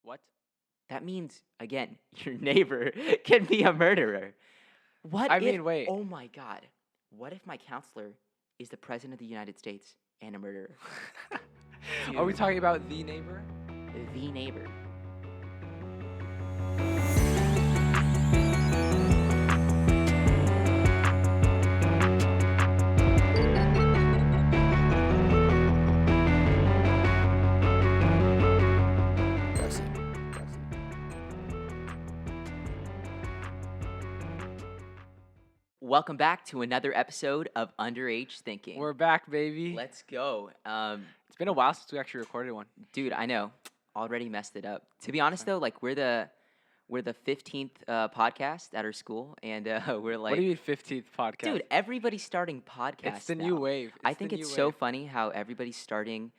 What? That means, again, your neighbor can be a murderer. What I if, mean, wait. oh my God, what if my counselor is the president of the United States and a murderer? Are we Dude. talking about the neighbor? The neighbor. Welcome back to another episode of Underage Thinking. We're back, baby. Let's go. It's been a while since we actually recorded one. Dude, I know. Already messed it up. To be honest, though, like we're the 15th podcast at our school, and we're like, What do you mean 15th podcast? dude, everybody's starting podcasts. It's the now. new wave. I think it's so funny how everybody's starting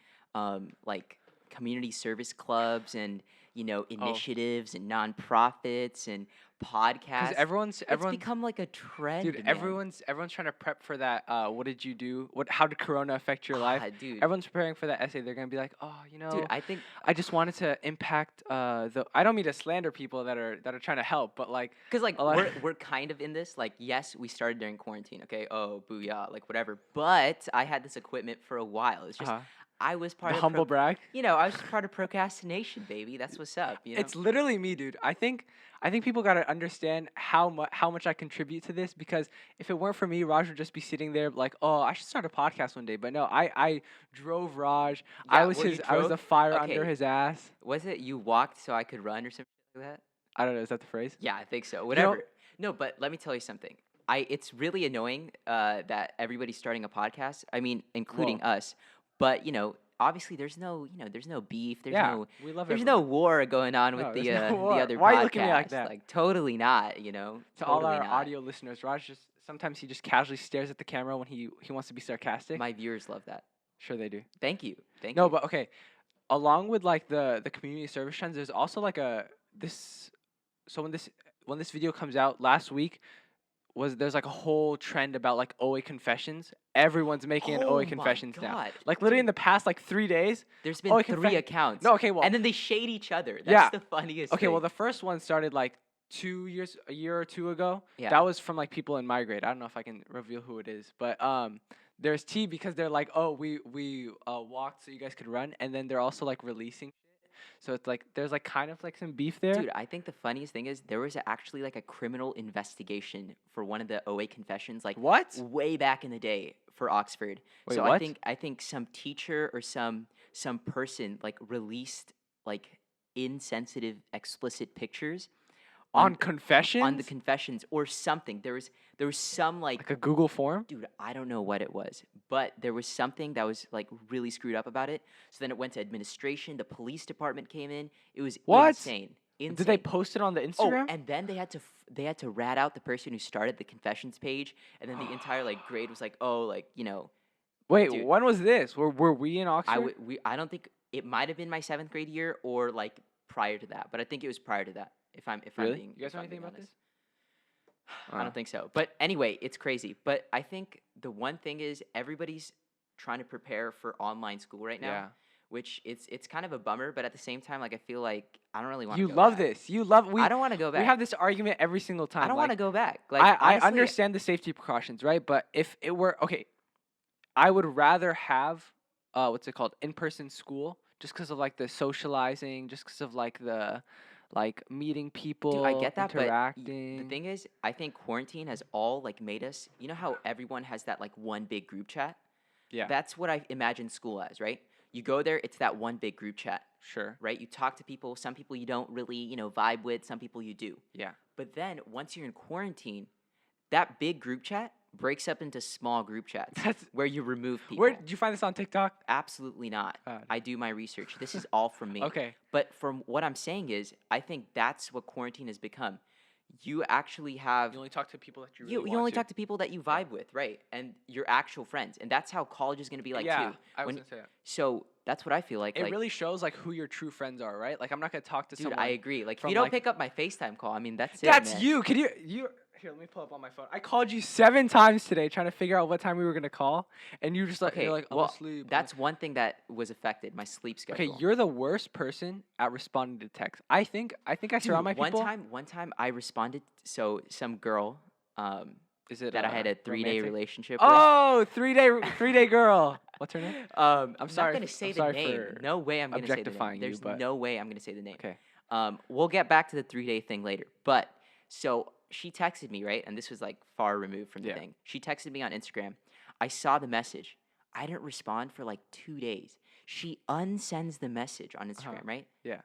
like community service clubs and initiatives and nonprofits and podcasts. Because It's become like a trend. Dude, man. everyone's trying to prep for that. What did you do? How did Corona affect your life? Dude. Everyone's preparing for that essay. They're gonna be like, Dude, I think I just wanted to impact the. I don't mean to slander people that are trying to help, but like, because like we're kind of in this. Like, yes, we started during quarantine. Okay, oh booyah, like whatever. But I had this equipment for a while. It's just I was part the of humble brag. I was just part of procrastination, baby. That's what's up. It's literally me, dude. I think people gotta understand how much I contribute to this, because if it weren't for me, Raj would just be sitting there like, oh, I should start a podcast one day. But no, I drove Raj. Yeah, I was the fire under his ass. Was it you walked so I could run or something like that? I don't know. Is that the phrase? Yeah, I think so. Whatever. No, but let me tell you something. It's really annoying that everybody's starting a podcast. I mean, including us. But obviously there's no beef. We love There's no war going on with the other Why podcasts. are you looking at me like that? Like totally not. To totally all our not. audio listeners, Raj sometimes he just casually stares at the camera when he wants to be sarcastic. My viewers love that. Sure they do. Thank you. Thank you. No, but okay. Along with like the community service trends, there's also like so when this video comes out last week, there's like a whole trend about like OA confessions. Everyone's making an OA confessions now. Like literally in the past like 3 days, there's been 3 accounts. No, okay, well, and then they shade each other. That's the funniest. Okay, thing. well the first one started like a year or two ago. Yeah. That was from like people in my grade. I don't know if I can reveal who it is, but there's T because they're like, oh, we walked so you guys could run, and then they're also like releasing. So it's like there's like kind of like some beef there. Dude, I think the funniest thing is there was actually like a criminal investigation for one of the OA confessions, like what? Way back in the day for Oxford. Wait, so what? I think some teacher or some person like released like insensitive, explicit pictures on confessions? On the confessions or something. There was some like a Google form? Dude, I don't know what it was, but there was something that was like really screwed up about it. So then it went to administration, the police department came in. It was insane. Did they post it on the Instagram? Oh, and then they had to rat out the person who started the confessions page, and then the entire like grade was like, "Oh, like, Wait, dude, when was this? Were we in Oxford? I don't think it might have been my 7th grade year or like prior to that, but I think it was prior to that. If I'm being, you guys know anything about this? I don't think so. But anyway, it's crazy. But I think the one thing is everybody's trying to prepare for online school right now. Yeah. Which it's kind of a bummer, but at the same time, like I feel like I don't really want to go back. You love back. this. I don't want to go back. We have this argument every single time. I don't want to go back. Like I understand the safety precautions, right? But if it were I would rather have in-person school, just because of like the socializing, just because of like the meeting people. Dude, I get that, interacting. But the thing is, I think quarantine has all like made us. You know how everyone has that like one big group chat? Yeah. That's what I imagine school as, right? You go there, it's that one big group chat. Sure. Right? You talk to people. Some people you don't really, vibe with. Some people you do. Yeah. But then once you're in quarantine, that big group chat breaks up into small group chats where you remove people. Where did you find this on TikTok? Absolutely not. I do my research. This is all from me. Okay. But from what I'm saying is, I think that's what quarantine has become. You actually have... You only talk to people that you really You only talk to people that you vibe with, right? And your actual friends. And that's how college is going to be like, yeah, too. I was going to say that. So That's what I feel like. It Like, really shows like who your true friends are, right? Like I'm not gonna talk to dude, I someone agree. Like, if you from don't like pick up my FaceTime call, I mean, that's it, that's man. you. Can you here? Let me pull up on my phone. I called you 7 times today trying to figure out what time we were gonna call, and you just like you're Okay, like I'm well, asleep. that's one thing that was affected, my sleep Okay, schedule. you're the worst person at responding to text. I think I surround my Dude, one people. time I responded. So some girl, Is it that I had a 3-day romantic? relationship with. Oh, 3-day girl. What's her name? I'm I'm sorry. not gonna say I'm the sorry name. for No way I'm gonna say the name. objectifying you, There's but no way I'm gonna say the name. okay. We'll get back to the 3-day thing later. But so she texted me, right? And this was like far removed from the Yeah. thing. She texted me on Instagram. I saw the message. I didn't respond for like 2 days. She unsends the message on Instagram, right? Yeah.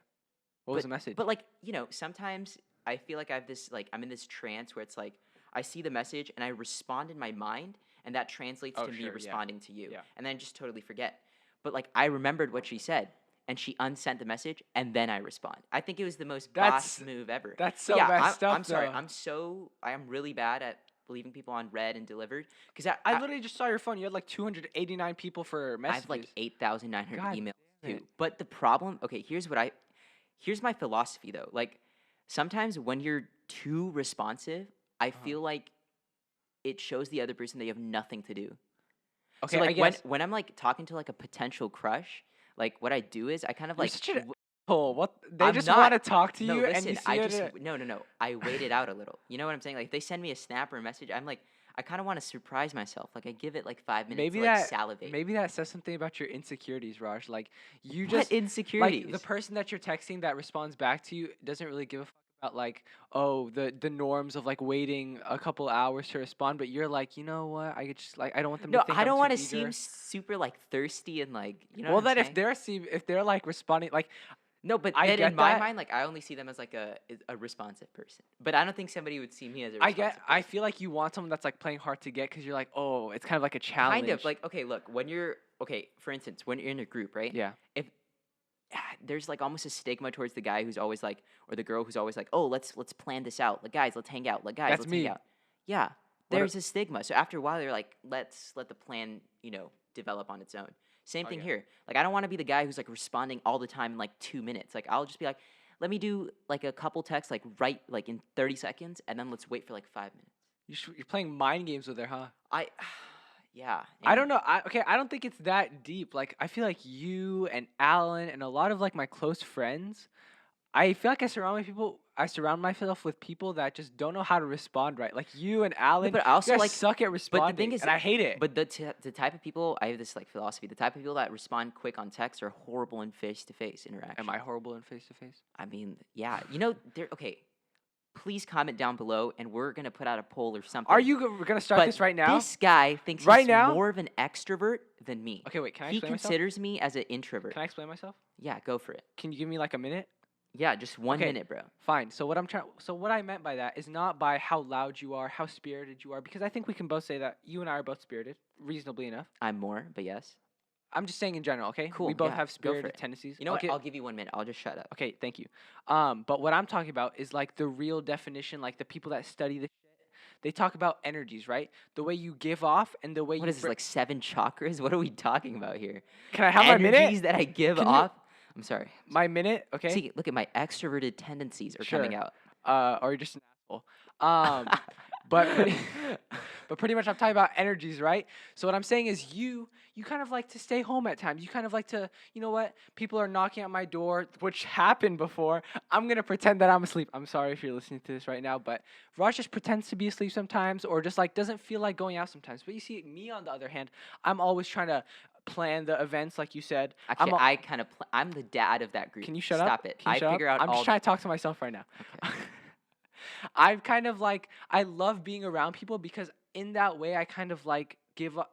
What was the message? But like, sometimes I feel like I have this I'm in this trance where it's like I see the message and I respond in my mind and that translates Oh, to me sure, yeah. responding to you. Yeah. And then just totally forget. But like I remembered what she said and she unsent the message and then I respond. I think it was the most boss move ever. That's But so yeah, messed up, I'm sorry. though. I am really bad at leaving people on read and delivered because I literally just saw your phone. You had like 289 people for I messages. have like 8,900 God emails damn too. it. But the problem, okay, here's my philosophy though. Like sometimes when you're too responsive, I feel like it shows the other person that you have nothing to do. Okay, So I like guess when I'm like talking to like a potential crush, like what I do is I kind of you're like such an asshole. What they I'm just not. want to talk to No, you, and you listen, see I it. just no. I wait it out a little. You know what I'm saying? Like if they send me a snap or a message, I'm like I kind of want to surprise myself. Like I give it like 5 minutes Maybe to like that salivate. maybe that says something about your insecurities, Raj. Like you What just insecurities? like the person that you're texting that responds back to you doesn't really give a fuck about like the norms of like waiting a couple hours to respond, but you're like, you know what? I just like I don't want them to No, think I I'm don't too want to seem eager. super like thirsty and like you know Well, what I'm then saying? if they're like responding like No, but I then in get my that. mind, like I only see them as like a responsive person. But I don't think somebody would see me as a responsive I person. feel like you want someone that's like playing hard to get because you're like, oh, it's kind of like a Kind of challenge. like okay, look, when you're okay, for instance, when you're in a group, right? Yeah. If there's like almost a stigma towards the guy who's always like, or the girl who's always like, oh, let's plan this out. Like guys, let's hang out. Like guys, That's let's hang me. out. Yeah, What a- there's a stigma. So after a while, they're like, let's let the plan, develop on its own. Same Oh, thing yeah. here. Like I don't want to be the guy who's like responding all the time in like 2 minutes. Like I'll just be like, let me do like a couple texts like right like in 30 seconds, and then let's wait for like 5 minutes. You're playing mind games with her, huh? Yeah. I and- don't know. I don't think it's that deep. Like, I feel like you and Alan and a lot of like my close friends, I feel like I surround myself with people that just don't know how to respond right. Like you and Alan, but I you also guys like. suck at But responding, the thing is, and I hate it. But the type of people I have this like philosophy. The type of people that respond quick on text are horrible in face-to-face interaction. Am I horrible in face to face? I mean, yeah. They're okay. Please comment down below, and we're gonna put out a poll or something. Are you gonna start But this right now? this guy thinks Right he's now? more of an extrovert than me. Okay, wait. Can I He explain myself? considers me as an introvert. Can I explain myself? Yeah, go for it. Can you give me like a minute? Yeah, just 1 Okay. minute, bro. Fine. So what I meant by that is not by how loud you are, how spirited you are, because I think we can both say that you and I are both spirited, reasonably enough. I'm more, but yes. I'm just saying in general, okay? Cool, We both yeah, have go for spirited it. tendencies. You know okay. what? I'll give you 1 minute. I'll just shut up. Okay, thank you. But what I'm talking about is like the real definition, like the people that study this shit. They talk about energies, right? The way you give off and the way What you is this, like 7 chakras? What are we talking about here? Can I have my Energies minute? that I give Can you- off. I'm sorry. My minute, okay? See, look at my extroverted tendencies are coming Sure. out. Or you're just an asshole. But pretty, but pretty much I'm talking about energies, right? So what I'm saying is you kind of like to stay home at times. You kind of like to, you know what? People are knocking at my door, which happened before. I'm gonna pretend that I'm asleep. I'm sorry if you're listening to this right now, but Raj just pretends to be asleep sometimes, or just like doesn't feel like going out sometimes. But you see, me on the other hand, I'm always trying to plan the events, like you said. Actually, I'm the dad of that group. Can you shut Stop up? it. Can you I shut figure up? out I'm all. just trying to talk to myself right now. Okay. I've kind of like I love being around people because in that way I kind of like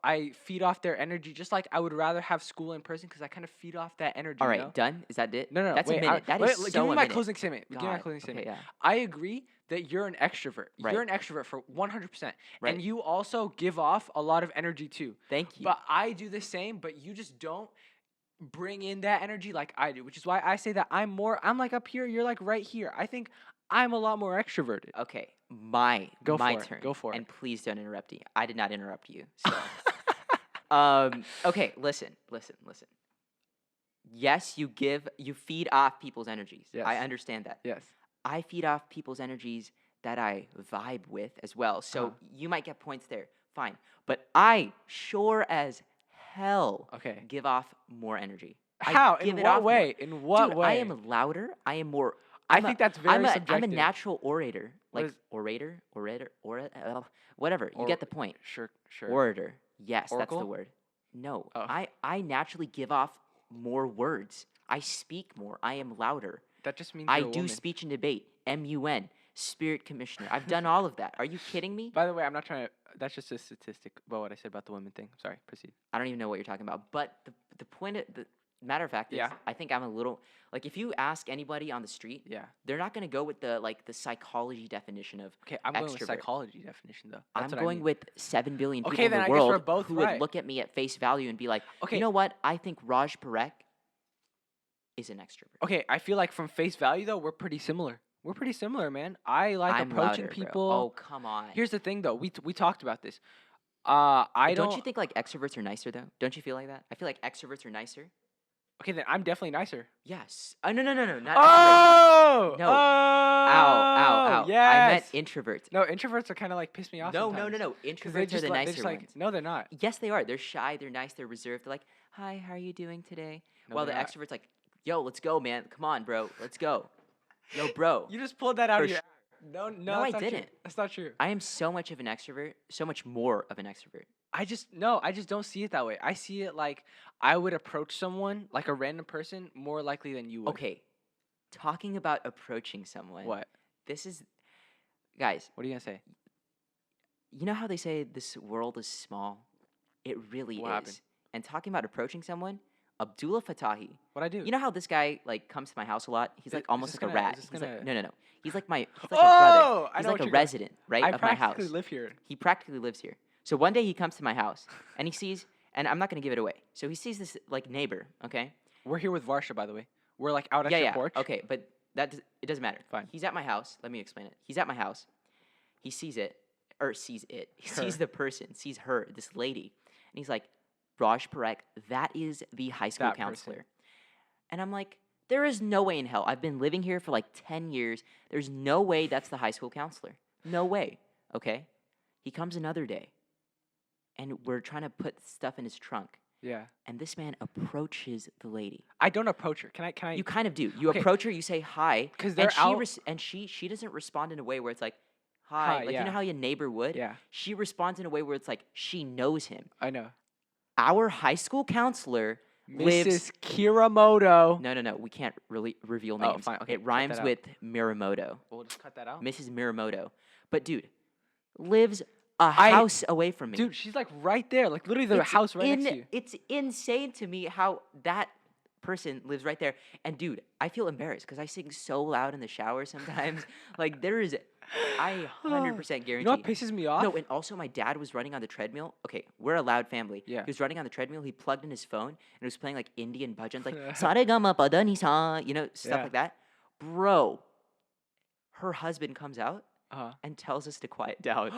I feed off their energy just like I would rather have school in person because I kind of feed off that energy. All you right, know? done. Is that it? No. That's wait, a minute. That is wait, so give me a my minute. closing statement. Give me my God, closing okay, statement. yeah. I agree that you're an extrovert. Right. You're an extrovert for 100%. Right. And you also give off a lot of energy too. Thank you. But I do the same, but you just don't bring in that energy like I do, which is why I say that I'm like up here, you're like right here. I think I'm a lot more extroverted. Okay, my Go for it. turn. Go for it. And please don't interrupt me. I did not interrupt you. So, okay, listen. yes, you feed off people's energies. Yes. I understand that. Yes. I feed off people's energies that I vibe with as well. So you might get points there. Fine. But I sure as hell Okay. give off more energy. How? I give In it what off more. way? In what Dude, way? I am louder. I am more. I think that's very I'm a subjective. natural orator. What Like is- orator, whatever. You get the point. Sure. Orator. Yes, that's Oracle? the word. No, Oh. I naturally give off more words. I speak more. I am louder. That just means I you're a do woman. speech and debate. MUN, Spirit Commissioner. I've done all of that. Are you kidding me? By the way, I'm not trying to. That's just a statistic about what I said about the women thing. Sorry, proceed. I don't even know what you're talking about. But the point of the matter of fact is, Yeah. I think I'm a little like if you ask anybody on the street, Yeah. they're not gonna go with the psychology definition of Okay, I'm going with extrovert. psychology definition though. I'm That's what going I mean. with 7 billion people Okay, in then the I guess we're world both who right. would look at me at face value and be like, Okay. you know what? I think Raj Parekh is an extrovert. Okay, I feel like from face value though, we're pretty similar. We're pretty similar, man. I like I'm approaching louder, bro. people. Oh, come on. Here's the thing though. We talked about this. Don't you think like extroverts are nicer though? Don't you feel like that? I feel like extroverts are nicer. Okay, then I'm definitely nicer. Yes. No, not extroverts. Oh! No. Oh! Ow. Yes. I meant introverts. No, introverts are kind of like piss me off. No. sometimes. 'Cause Introverts are the nicer ones. no, they're not. Yes, they are. They're shy. They're nice. They're reserved. They're like, "Hi, how are you doing today?" No, While the they're not. extroverts like, "Yo, let's go, man. Come on, bro. Let's go." Yo, bro. You just pulled that out For of your. sh- No, No, that's I not true. didn't. That's not true. I am so much of an extrovert. So much more of an extrovert. I just don't see it that way. I see it like I would approach someone, like a random person, more likely than you would. Okay. Talking about approaching someone. What? This is, guys. What are you gonna say? You know how they say this world is small? It really What is. happened? And talking about approaching someone, Abdullah Fatahi. What I do? You know how this guy like comes to my house a lot? He's like almost this like a gonna- rat. is this He's gonna- like no. He's like my Oh, a brother. I He's know like what a you're going- resident, right, I of my practically house. live here. He practically lives here. So one day he comes to my house and he sees, and I'm not gonna give it away. So he sees this like neighbor, okay? We're here with Varsha, by the way. We're like out at Yeah, your yeah. porch. Okay, but it doesn't matter. Fine. He's at my house. Let me explain it. He's at my house. He sees it, or sees it. He sees Her. the person, sees her, this lady, and he's like, Raj Parekh, that is the high school That person. counselor. And I'm like, there is no way in hell. I've been living here for like 10 years. There's no way that's the high school counselor. No way. Okay? He comes another day, and we're trying to put stuff in his trunk. Yeah. And this man approaches the lady. I don't approach her. Can I? You kind of do. You Okay. approach her, you say hi, 'Cause and they're she out- and she doesn't respond in a way where it's like, hi, Hi, like you yeah. know how your neighbor would. Yeah. She responds in a way where it's like she knows him. I know. Our high school counselor lives. Mrs. Kiramoto. No. We can't really reveal Oh, names. fine, okay, It cut rhymes that out. with Miramoto, We'll just cut that out. Mrs. Miramoto. But dude, lives a house away from me. Dude, she's like right there, like literally the It's house right next to you. It's insane to me how that person lives right there. And dude, I feel embarrassed because I sing so loud in the shower sometimes. Like there is, I 100% guarantee. You know what pisses me off? No, and also my dad was running on the treadmill. Okay, we're a loud family. Yeah. He was running on the treadmill. He plugged in his phone and it was playing like Indian bhajans, like "Saregama Padanisa," you know, stuff Yeah. like that. Bro, her husband comes out Uh-huh. and tells us to quiet down.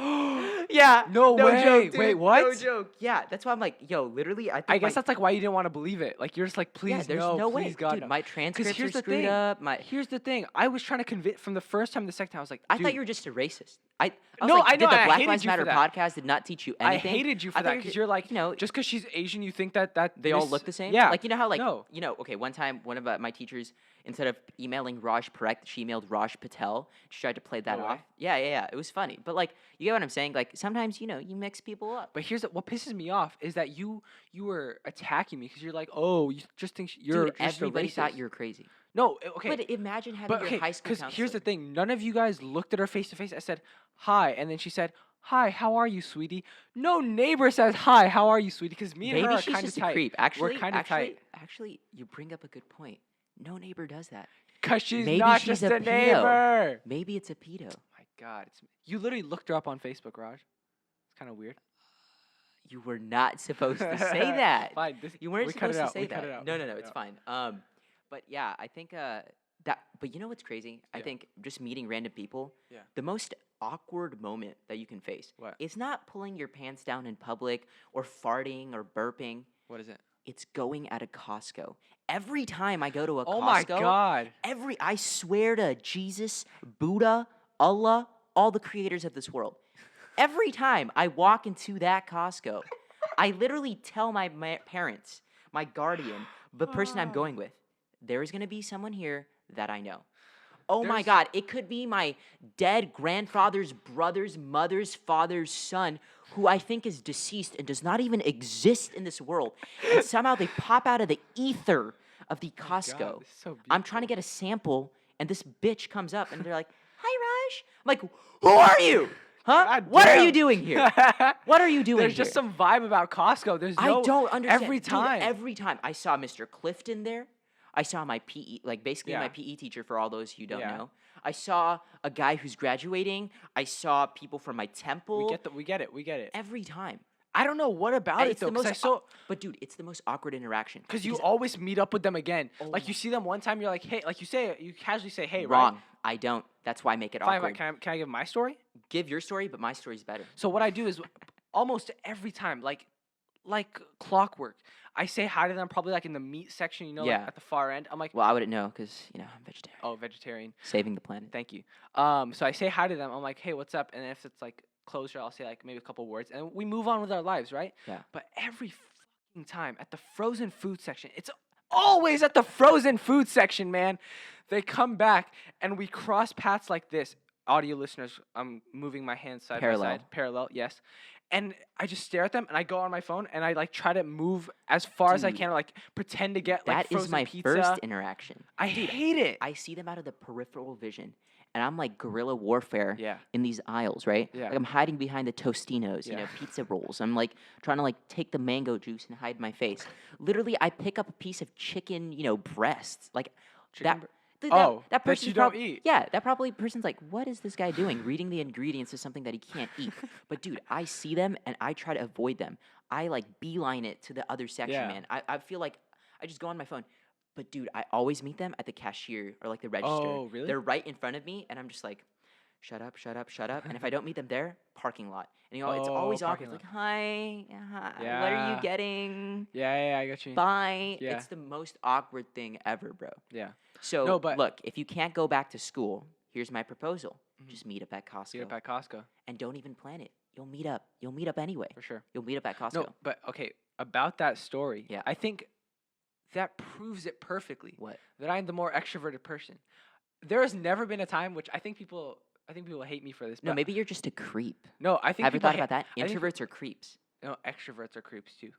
Yeah. No way. Joke, dude. Wait, what? No joke. Yeah, that's why I'm like, yo, literally, I think I guess my, that's like why you didn't want to believe it. Like you're just like, please yeah, there's no, way, please God dude. no. My transcripts here's are the screwed thing. up. My, Here's the thing. I was trying to convince from the first time, the second time I was like, I thought dude, you were just a racist. I was No, like, I know, Did the and I Black hated Lives you for Matter that. podcast did not teach you I anything? hated you for I thought that you because ju- you're like, you know, just because she's Asian, you think that they all look the same. Yeah. Like you know how like No. you know. Okay, one time one of my teachers, instead of emailing Raj Parekh, she emailed Raj Patel. She tried to play that No off. way. Yeah. It was funny, but like you get what I'm saying. Like sometimes you know you mix people up. But here's what pisses me off is that you were attacking me because you're like, oh, you just think you're Dude, just everybody a racist. thought you're crazy. No, okay. But imagine having But your okay, high school because counselor. here's the thing: none of you guys looked at her face to face. I said hi, and then she said, "Hi, how are you, sweetie?" No neighbor says, "Hi, how are you, sweetie?" Because me and her Maybe are she's kind of just a tight. creep. Actually, We're kind of tight. Actually, you bring up a good point. No neighbor does that. Cause she's Maybe not she's just a a pedo. neighbor. Maybe it's a pedo. My God, you literally looked her up on Facebook, Raj. It's kind of weird. You were not supposed to say that. Fine, You weren't we cut it supposed to out, say we that. cut it out, No, we cut it it's out. fine. But yeah, I think that. But you know what's crazy? I Yeah. think just meeting random people. Yeah. The most awkward moment that you can face. What? It's not pulling your pants down in public or farting or burping. What is it? It's going at a Costco. Every time I go to a Oh my Costco, God. I swear to Jesus, Buddha, Allah, all the creators of this world. Every time I walk into that Costco, I literally tell my parents, my guardian, the person I'm going with, there is going to be someone here that I know. Oh my There's- God, it could be my dead grandfather's brother's mother's father's son, who I think is deceased and does not even exist in this world. And somehow they pop out of the ether of the Oh my God, Costco. this is so I'm trying to beautiful. get a sample, and this bitch comes up and they're like, "Hi, Raj." I'm like, "Who are you? Huh? God What are you damn. doing here? What are you doing There's here?" just some vibe about Costco. There's I no don't understand. every Dude, time. every time. I saw Mr. Clifton there. I saw my PE, like basically my Yeah. PE teacher for all those who don't Yeah. know. I saw a guy who's graduating. I saw people from my temple. we get it. We get it. Every time. I don't know what about it It's though, the because most, I saw but dude, it's the most awkward interaction. because you because- always meet up with them again. Oh Like my- you see them one time, you're like, hey, like you casually say, hey, Wrong. right? I don't. That's why I make it Fine, awkward. can I give my story? Give your story, but my story's better. So what I do is almost every time, like clockwork, I say hi to them. Probably like in the meat section, like Yeah. at the far end. I'm like, Well, I wouldn't know because I'm vegetarian. oh, vegetarian. Saving the planet. Thank you. So I say hi to them. I'm like, hey, what's up? And if it's like closure, I'll say like maybe a couple words, and we move on with our lives, right? Yeah. But every fucking time at the frozen food section, it's always at the frozen food section, man. They come back and we cross paths like this. Audio listeners, I'm moving my hands side by Parallel. side, parallel, yes. And I just stare at them, and I go on my phone, and I like try to move as far as I Dude, can, like pretend to get like That frozen is my pizza. first interaction. I hate it. I see them out of the peripheral vision, and I'm like guerrilla warfare Yeah. in these aisles, right? Yeah. Like I'm hiding behind the Tostinos, Yeah. pizza rolls. I'm like trying to like take the mango juice and hide my face. Literally, I pick up a piece of chicken, breasts, like Chicken that. br- That that person's you don't prob- eat. Yeah, that probably person's like, what is this guy doing? Reading the ingredients of something that he can't eat. But dude, I see them and I try to avoid them. I like beeline it to the other section, Yeah. man. I feel like I just go on my phone. But dude, I always meet them at the cashier or like the register. Oh, really? They're right in front of me, and I'm just like, shut up, shut up, shut up. And if I don't meet them there, parking lot. And it's Oh, always parking awkward. It's lot. like, hi, what are Yeah. you getting? Yeah, I got you. Bye. Yeah. It's the most awkward thing ever, bro. Yeah. So No, but- look, if you can't go back to school, here's my proposal. Just meet up at Costco. See it at Costco And don't even plan it. You'll meet up. You'll meet up anyway. for sure. You'll meet up at Costco. No, but okay, about that story. Yeah. I think that proves it perfectly. What? That I'm the more extroverted person. There has never been a time which I think people hate me for this. No, but maybe you're just a creep. no, I think Have you people thought about that? I think- Introverts are creeps. No, extroverts are creeps too.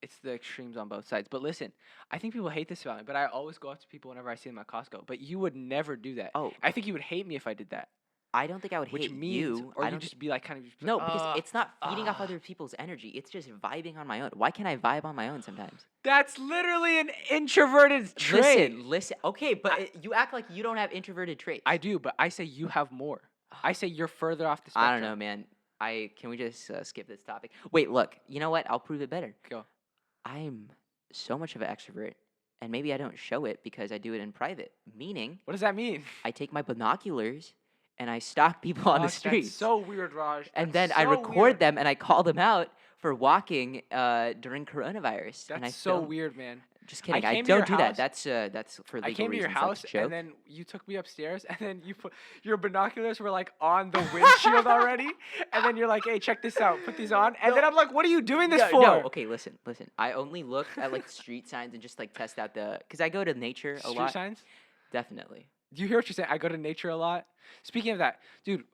It's the extremes on both sides. But listen, I think people hate this about me, but I always go up to people whenever I see them at Costco. But you would never do that. Oh. I think you would hate me if I did that. I don't think I would Which hate means, you. or I you don't just be like kind of just be No, like, because it's not feeding off ah." other people's energy. It's just vibing on my own. Why can't I vibe on my own sometimes? That's literally an introverted trait. Listen. Okay, but you act like you don't have introverted traits. I do, but I say you have more. I say you're further off the spectrum. I don't know, man. Can we just skip this topic? Wait, look. You know what? I'll prove it better. Go. I'm so much of an extrovert, and maybe I don't show it because I do it in private. Meaning, What does that mean? I take my binoculars and I stalk people on the Gosh, streets. That's so weird, Raj. And That's then I so record weird. them and I call them out for walking during coronavirus. and I That's so film- weird, man. Just kidding. I came to your don't do that. house- That's for legal I came to your reasons. house That's a joke. and then you took me upstairs and then you put your binoculars were like on the windshield already and then you're like, hey, check this out, put these on, and No. then I'm like, what are you doing this no, for? no, okay, listen. I only look at like street signs and just like test out because I go to nature a Street lot. signs. Definitely. Do you hear what you're saying? I go to nature a lot. Speaking of that, dude,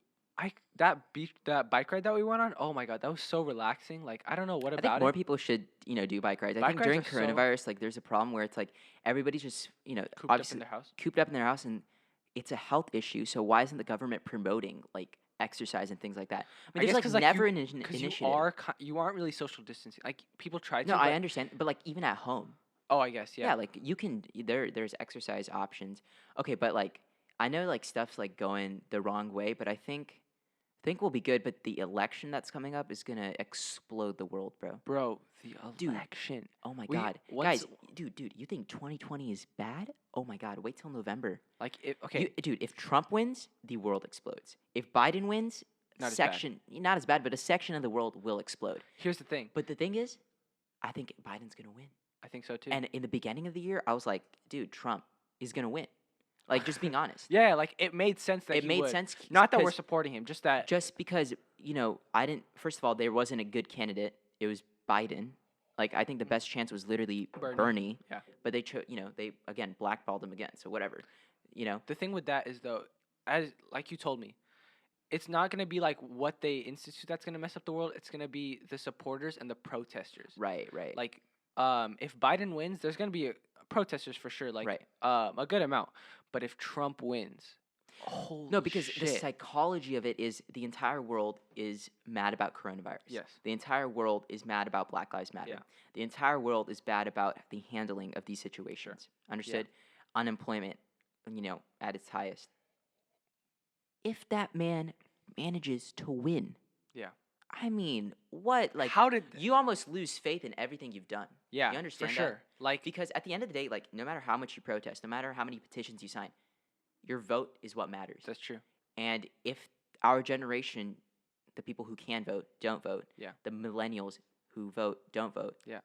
that bike ride that we went on. Oh my god, that was so relaxing. Like I don't know what I think about more it. people should do bike rides. I Bike think during rides are so- coronavirus, like there's a problem where it's like everybody's just Cooped up in obviously their house. cooped up in their house, and it's a health issue. So why isn't the government promoting like exercise and things like that? I mean, there's guess like 'cause, never you, an 'cause initiative. you aren't really social distancing. Like people try to. No, I but- understand, but like even at home, Oh, I guess yeah, like you can there's exercise options. Okay, but like I know like stuff's like going the wrong way, but I think we'll be good. But the election that's coming up is gonna explode the world, bro. Bro, the Dude, election. Oh my We- god, once- guys, dude, you think 2020 is bad? Oh my god, wait till November. Like okay, Dude, if Trump wins, the world explodes. If Biden wins, Not as bad. not as bad, but a section of the world will explode. here's the thing. But the thing is, I think Biden's gonna win. think so too. And in the beginning of the year, I was like, dude, Trump is gonna win. Like, just being honest. Yeah, like it made sense that It he made would. sense Not that we're 'cause supporting him, just that. just because, I didn't. First of all, there wasn't a good candidate. It was Biden. Like, I think the best chance was literally Bernie. Yeah. But they chose, they again blackballed him again. So whatever. The thing with that is though, as like you told me, it's not gonna be like what they institute that's gonna mess up the world. It's gonna be the supporters and the protesters. Right. Like, if Biden wins, there's gonna be protesters for sure. Like, Right. a good amount. But if Trump wins, holy No, because the shit. psychology of it is the entire world is mad about coronavirus. Yes. The entire world is mad about Black Lives Matter. Yeah. The entire world is bad about the handling of these situations. Understood? Unemployment, at its highest. If that man manages to win, Yeah. I mean, what? Like, How did? you almost lose faith in everything you've done. Yeah. You understand for that? sure. Like, Because at the end of the day, like, no matter how much you protest, no matter how many petitions you sign, your vote is what matters. that's true. And if our generation, the people who can vote, don't vote, Yeah. the millennials who vote, don't vote, Yeah.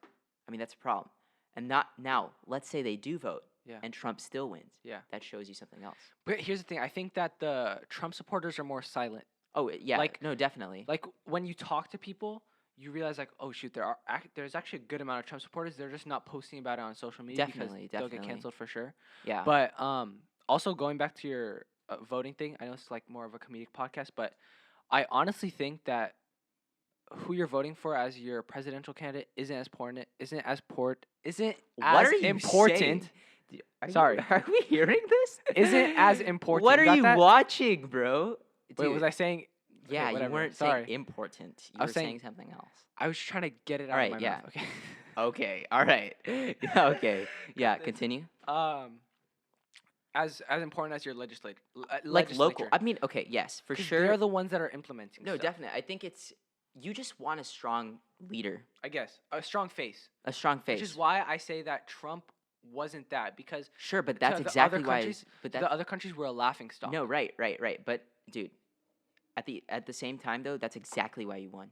I mean, that's a problem. And not now, let's say they do vote Yeah. and Trump still wins. Yeah. That shows you something else. But here's the thing. I think that the Trump supporters are more silent. Oh, yeah. Like- no, definitely. Like when you talk to people, you realize like, oh shoot, there's actually a good amount of Trump supporters. They're just not posting about it on social media Definitely, because they'll get definitely. canceled for sure. Yeah. But also going back to your voting thing, I know it's like more of a comedic podcast, but I honestly think that who you're voting for as your presidential candidate isn't as important. Isn't as What are you important. saying? Sorry. Are we hearing this? Isn't as important. What are got you that? watching, bro? Wait, was Dude, I saying? Okay, yeah, you whatever. weren't Sorry. saying important. You I were was saying saying- something else. I was trying to get it out Alright, of my yeah. mouth. Okay. Okay, all right. Yeah, okay. Yeah, continue. As important as your legislator. Like local. I mean, okay, yes, for sure. They're the ones that are implementing. No, stuff, definitely. I think it's you just want a strong leader, I guess a strong face, a strong face. which is why I say that Trump wasn't that because Sure, but to that's the exactly other why. countries, But the that other countries were a laughing stock. no, right. But dude, at the same time though, that's exactly why you won.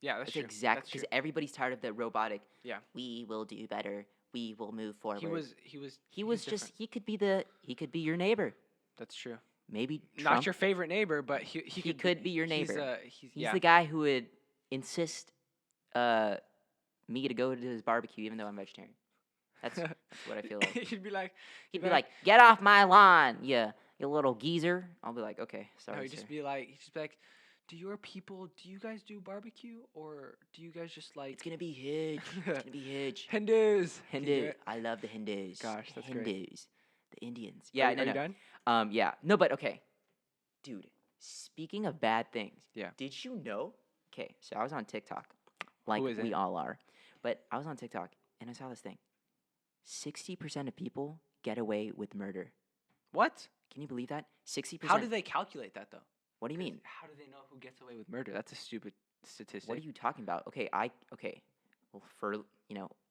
Yeah, that's That's true. exactly That's true. because everybody's tired of the robotic. Yeah. We will do better. We will move forward. He was just different. he could be your neighbor. That's true. Maybe Not Trump. your favorite neighbor, but he could be your neighbor. He's He's yeah. the guy who would insist me to go to his barbecue even though I'm vegetarian. That's what I feel like. He'd be like, He'd be like, "Get off my lawn, you little geezer." I'll be like, "Okay, no, sorry, he'd sir." just be like, do you guys do barbecue or do you guys just like It's gonna be huge. It's gonna be huge. Hindus? Can you do Hindu. it? I love the Hindus. Gosh, that's the great. Hindus. The Indians. Yeah, Are no, you no. done? Yeah. No, but okay. Dude, speaking of bad things. Yeah. Did you know? Okay, so I was on TikTok. Like is we it? all are. But I was on TikTok and I saw this thing. 60% of people get away with murder. What? Can you believe that? 60%. How do they calculate that though? What do you mean? How do they know who gets away with murder? That's a stupid statistic. What are you talking about? Okay, well, for,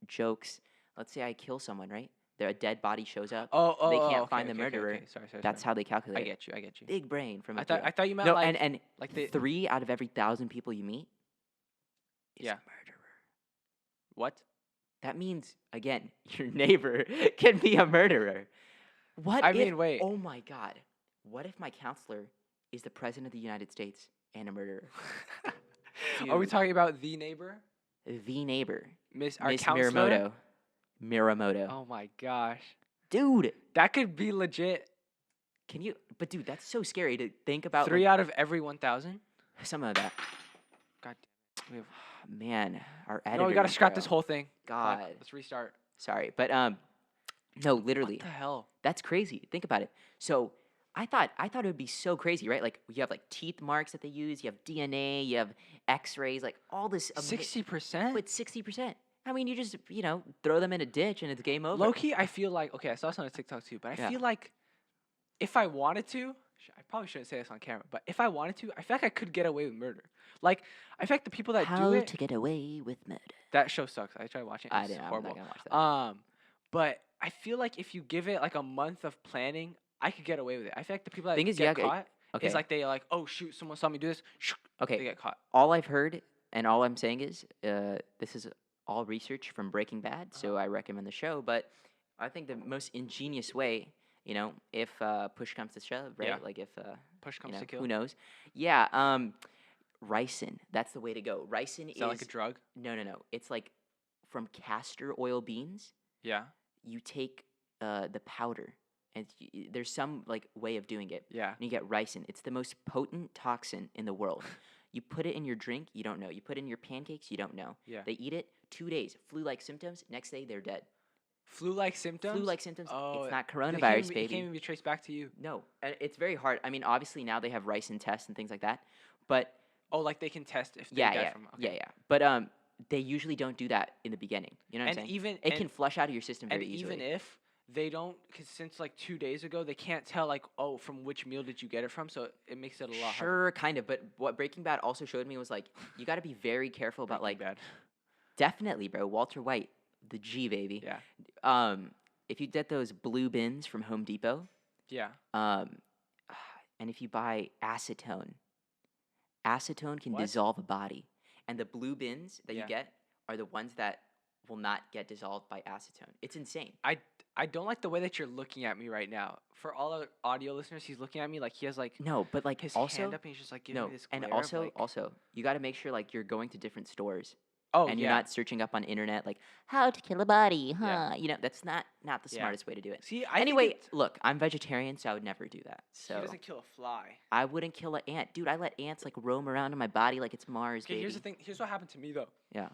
jokes, let's say I kill someone, right? A dead body shows up. They can't find the murderer. Sorry. That's how they calculate I it. get you. Big brain from a I thought you meant No, like and like the 3 out of every 1,000 people you meet is Yeah. a murderer. what? That means, again, your neighbor can be a murderer. What I if, mean, wait. Oh my God. What if my counselor is the president of the United States and a murderer? Are we Dude. talking about the neighbor? The neighbor. Our Miss counselor? Miramoto. Oh my gosh. Dude, That could be legit. can you? But dude, that's so scary to think about. 3 out of every 1,000? Some of that. God damn it. We have, Man, our editor. no, we gotta scrap this bro. whole thing. Fuck, God. let's restart. Sorry, but no, literally. What the hell? That's crazy. Think about it. So I thought it would be so crazy, right? Like you have like teeth marks that they use, you have DNA, you have X-rays, like all this. 60%? But 60%. I mean, you just throw them in a ditch and it's game over. Low key, I feel like I saw this on TikTok too, but I Yeah. feel like if I wanted to, I probably shouldn't say this on camera, but if I wanted to, I feel like I could get away with murder. Like I feel like the people that How do it, to get away with murder? that show sucks. I tried watching it. I It's didn't. I'm horrible. not gonna watch that. But I feel like if you give it like a month of planning, I could get away with it. I feel like the people that Thing is, get yeah, caught okay. is like they like, oh shoot, someone saw me do this. They Okay. get caught. All I've heard and all I'm saying is, this is all research from Breaking Bad, so I recommend the show. But I think the most ingenious way, if push comes to shove, right? Yeah. Like if Push comes to who kill. knows? Yeah, ricin. That's the way to go. Ricin Is that like a drug? no, no, no. It's like from castor oil beans. Yeah. You take the powder, and there's some like way of doing it. Yeah. And you get ricin. It's the most potent toxin in the world. You put it in your drink, you don't know. You put it in your pancakes, you don't know. Yeah. They eat it 2 days, flu-like symptoms. Next day, they're dead. Flu-like symptoms? Flu-like symptoms. Oh, It's not it coronavirus, can't baby. It can't even be traced back to you. No, and it's very hard. I mean, obviously now they have ricin tests and things like that, but Oh, like they can test if they yeah, die yeah, from. yeah, Okay. yeah. But they usually don't do that in the beginning. You know what I'm And saying? even It can flush out of your system very and easily. even if they don't, because since like 2 days ago, they can't tell like, oh, from which meal did you get it from? So it makes it a lot harder. Sure, kind of. But what Breaking Bad also showed me was like you got to be very careful about like Breaking Bad. definitely, bro. Walter White, the G baby. Yeah. If you get those blue bins from Home Depot, Yeah. and if you buy acetone, acetone can What? dissolve a body, and the blue bins that you Yeah. get are the ones that will not get dissolved by acetone. It's insane. I don't like the way that you're looking at me right now. For all our audio listeners, he's looking at me like he has like No, but like his also hand up and he's just like giving no, me this and glare of, also like, also you got to make sure like you're going to different stores. oh And yeah. you're not searching up on internet like how to kill a body, huh? Yeah. You know, that's not the Yeah. smartest way to do it. See, I Anyway, think look, I'm vegetarian, so I would never do that. he So doesn't kill a fly. I wouldn't kill an ant, dude. I let ants like roam around in my body like it's Mars, Okay, baby. here's the thing. Here's what happened to me though. Yeah.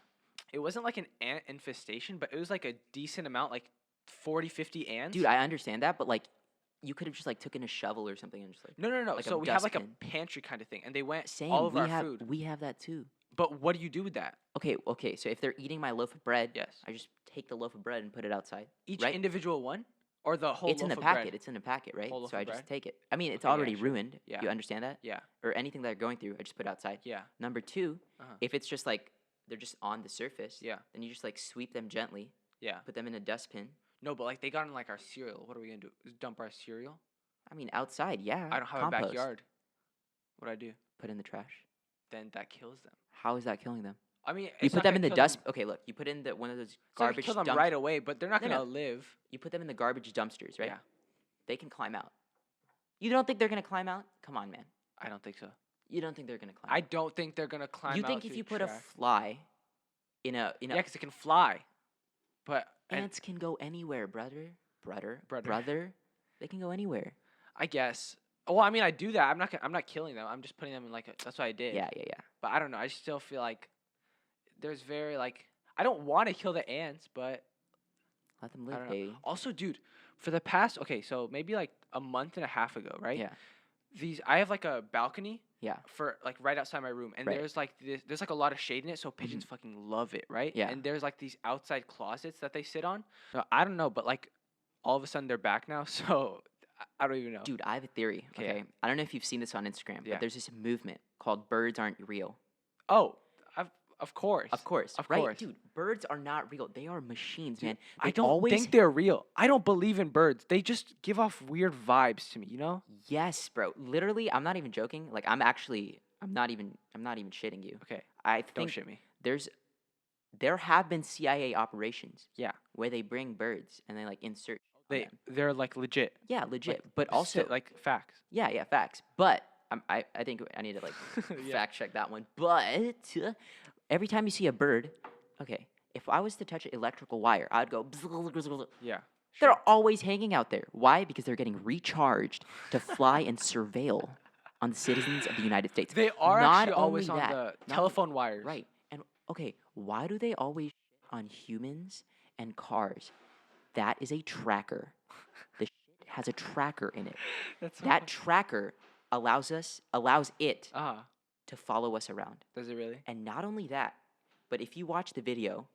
It wasn't like an ant infestation, but it was like a decent amount, like 40, 50 ants. Dude, I understand that, but like, you could have just like taken a shovel or something and just like No. like a So we have like a dustbin. pantry kind of thing, and they went Same. all of we our have food. we have that too. But what do you do with that? Okay. So if they're eating my loaf of bread, Yes. I just take the loaf of bread and put it outside. Each right? individual one, or the whole It's in loaf the of packet. bread? It's in a packet, right? Whole loaf So of I just bread? take it. I mean, it's Okay, yeah, already sure. ruined. Yeah. You understand that? Yeah. Or anything they're going through, I just put outside. Yeah. Number 2, Uh-huh. if it's just like they're just on the surface, Yeah. then you just like sweep them gently, Yeah. put them in a dustbin. No, but like they got in like our cereal. What are we gonna do? Just dump our cereal? I mean, outside, yeah. I don't have compost. a backyard. What do I do? Put in the trash. Then that kills them. How is that killing them? I mean, You it's put not them gonna in the kill dust. Okay, look, you put in one of those It's not gonna garbage kill them dump- right away, but they're not No, gonna no. live. You put them in the garbage dumpsters, right? Yeah. They can climb out. You don't think they're gonna climb out? Come on, man. I don't think so. You don't think they're gonna climb I out? don't think they're gonna climb You out. think if through you put a trash. fly in a Yeah, because it can fly. But ants can go anywhere, brother. Brother. They can go anywhere. I guess. Well, I mean, I do that. I'm not killing them. I'm just putting them in like that's what I did. Yeah. But I don't know. I still feel like there's very like I don't want to kill the ants, but Let them I live, don't know. baby. Also, dude, for the past so maybe like a month and a half ago, right? Yeah. I have like a balcony. Yeah. For like right outside my room, and Right. there's like a lot of shade in it, so pigeons fucking love it, right? Yeah. And there's like these outside closets that they sit on. So I don't know, but like all of a sudden they're back now, so I don't even know. Dude, I have a theory. Okay. Okay. I don't know if you've seen this on Instagram, Yeah. but there's this movement called "Birds Aren't Real." Oh, of course. Of course, Of right, course. dude. Birds are not real. They are machines, Dude, man. I They don't always think they're real. I don't believe in birds. They just give off weird vibes to me, you know? Yes, bro. Literally, I'm not even joking. Like, I'm not even shitting you. Okay. I Don't think shit me. there have been CIA operations Yeah. where they bring birds and they like insert on them. They're like legit. Yeah, legit. Like, but also, like facts. yeah, facts. But I think I need to like Yeah. fact check that one. But every time you see a bird, okay, if I was to touch an electrical wire, I'd go. Yeah. They're Sure. always hanging out there. Why? Because they're getting recharged to fly and surveil on the citizens of the United States. They are Not actually always only on that, the telephone wires. Right. And okay, why do they always shit on humans and cars? That is a tracker. The shit has a tracker in it. That's That tracker allows it Ah, to follow us around. does it really? And not only that, but if you watch the video,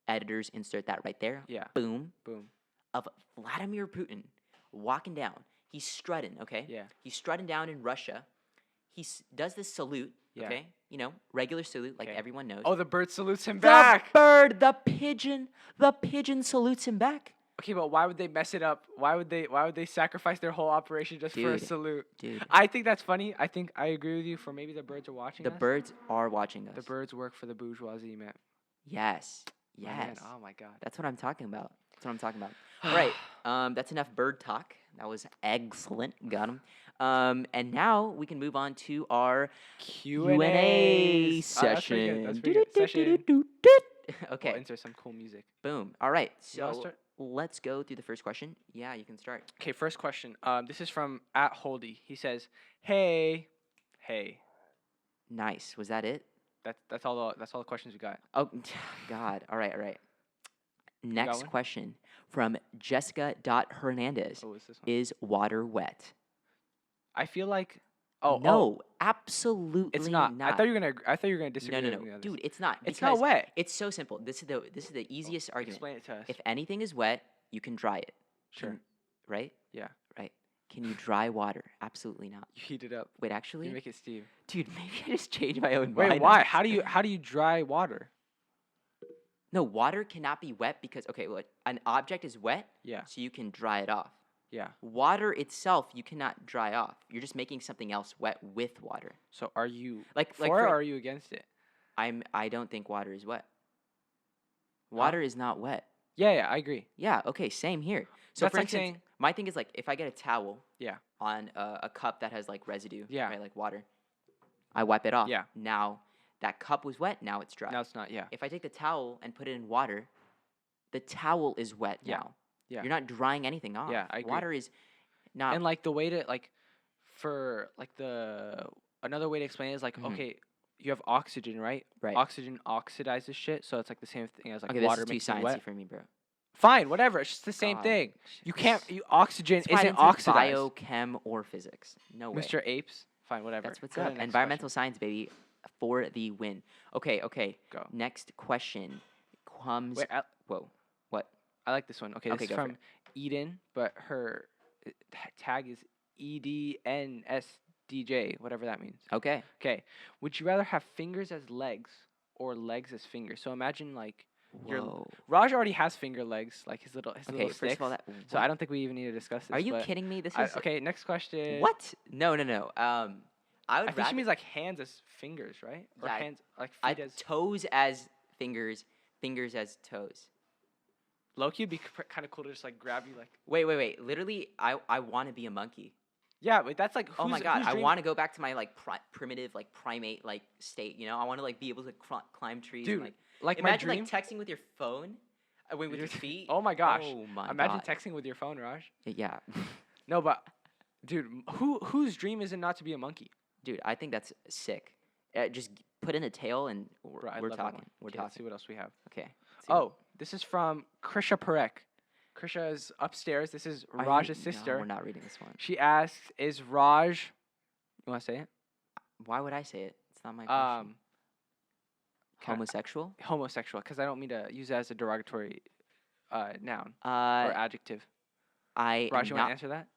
editors insert that right there. Yeah. Boom. Boom. Of Vladimir Putin walking down. He's strutting, okay? Yeah. He's strutting down in Russia. He does this salute, Yeah. okay? You know, regular salute, like Okay. everyone knows. Oh, the bird salutes him the back. the pigeon salutes him back. Okay, but why would they mess it up? Why would they sacrifice their whole operation just for a Dude. salute? Dude, I think that's funny. I think I agree with you. For maybe the birds are watching the us. birds are watching us. The birds work for the bourgeoisie, man. Yes. My man, Yes. oh my god. That's what I'm talking about. That's what I'm talking about. All right. That's enough bird talk. That was excellent. Got him. And now we can move on to our Q&A Q&As. That's pretty good. That's session. pretty good. Session. We'll Okay. insert some cool music. Boom. All right. You wanna So start? let's go through the first question. Yeah, you can start. Okay, first question. This is from @Holdy. He says, "Hey, hey." Nice. Was that it? That's all the questions we got. Oh, God. All right. All right. got Next one? question from Jessica.Hernandez. Oh, is this one? Is water wet? I feel like. Oh, No, absolutely it's not. I thought you were gonna disagree No, with me on this. dude, it's not. It's not because wet. It's so simple. This is the easiest argument. Explain it to us. If anything is wet, you can dry it. Sure. Right? Yeah. Right. Can you dry water? Absolutely not. You heat it up. Wait, You actually, make it steam. dude, maybe I just changed my own Wait, mind. why? How do you dry water? No, water cannot be wet because well, an object is wet, Yeah. so you can dry it off. Yeah. Water itself, you cannot dry off. You're just making something else wet with water. So are you Like for it or are you against it? I don't think water is wet. Water is not wet. Yeah, I agree. Yeah, okay, same here. So That's for like instance, saying- my thing is like if I get a towel Yeah. on a cup that has like residue, Yeah. right, like water, I wipe it off. Yeah. Now that cup was wet, now it's dry. No, it's not. Yeah. If I take the towel and put it in water, the towel is wet Yeah. now. Yeah. You're not drying anything off. Yeah, I agree. Water is not And like the way to for another way to explain it is like, Mhm. okay, you have oxygen, right? Right. Oxygen oxidizes shit, so it's like the same thing as like okay, water this is makes too it sciencey wet. for me, bro. Fine, whatever. It's just the same God. thing. You can't. Oxygen That's why I isn't didn't take oxidized. biochem or physics. No way. Mr. Apes. Fine, whatever. That's what's Go to up. the next Environmental science, baby, for the win. Okay. Go. Next question comes. Wait, Whoa. What? I like this one. Okay, this Okay, is go for from Eden, but her tag is EDNSDJ, whatever that means. Okay. Okay. Would you rather have fingers as legs or legs as fingers? So imagine like Whoa. Raj already has finger legs, like his little Okay. little First sticks. of all, that. So I don't think we even need to discuss this. Are you but kidding me? This I- is okay. Next question. What? No. I would I think rather she means like hands as fingers, right? Or Yeah, hands like feet as. toes as fingers, fingers as toes. Loki would be kind of cool to just like grab you like. Wait. Literally, I want to be a monkey. Yeah, but that's like. Oh my god, whose I dream- want to go back to my like primitive like primate like state. You know, I want to like be able to climb trees. Dude, and, like my imagine dream. like texting with your phone. Wait, with your feet. Oh my gosh. Oh my Imagine god. texting with your phone, Raj. Yeah. No, but dude, whose dream is it not to be a monkey? Dude, I think that's sick. Just put in a tail and Bro, I we're love that talking. one. We're Okay, Let's see talking. what else we have. Okay. let's see what- Oh, this is from Krisha Parek. Krisha is upstairs. This is Are you- Raj's no, sister. we're not reading this one. She asks, "Is Raj?" You want to say it? Why would I say it? It's not my question. Kinda- Homosexual? Homosexual, because I don't mean to use it as a derogatory noun or Uh, adjective. I Raj, am you want not. to answer that?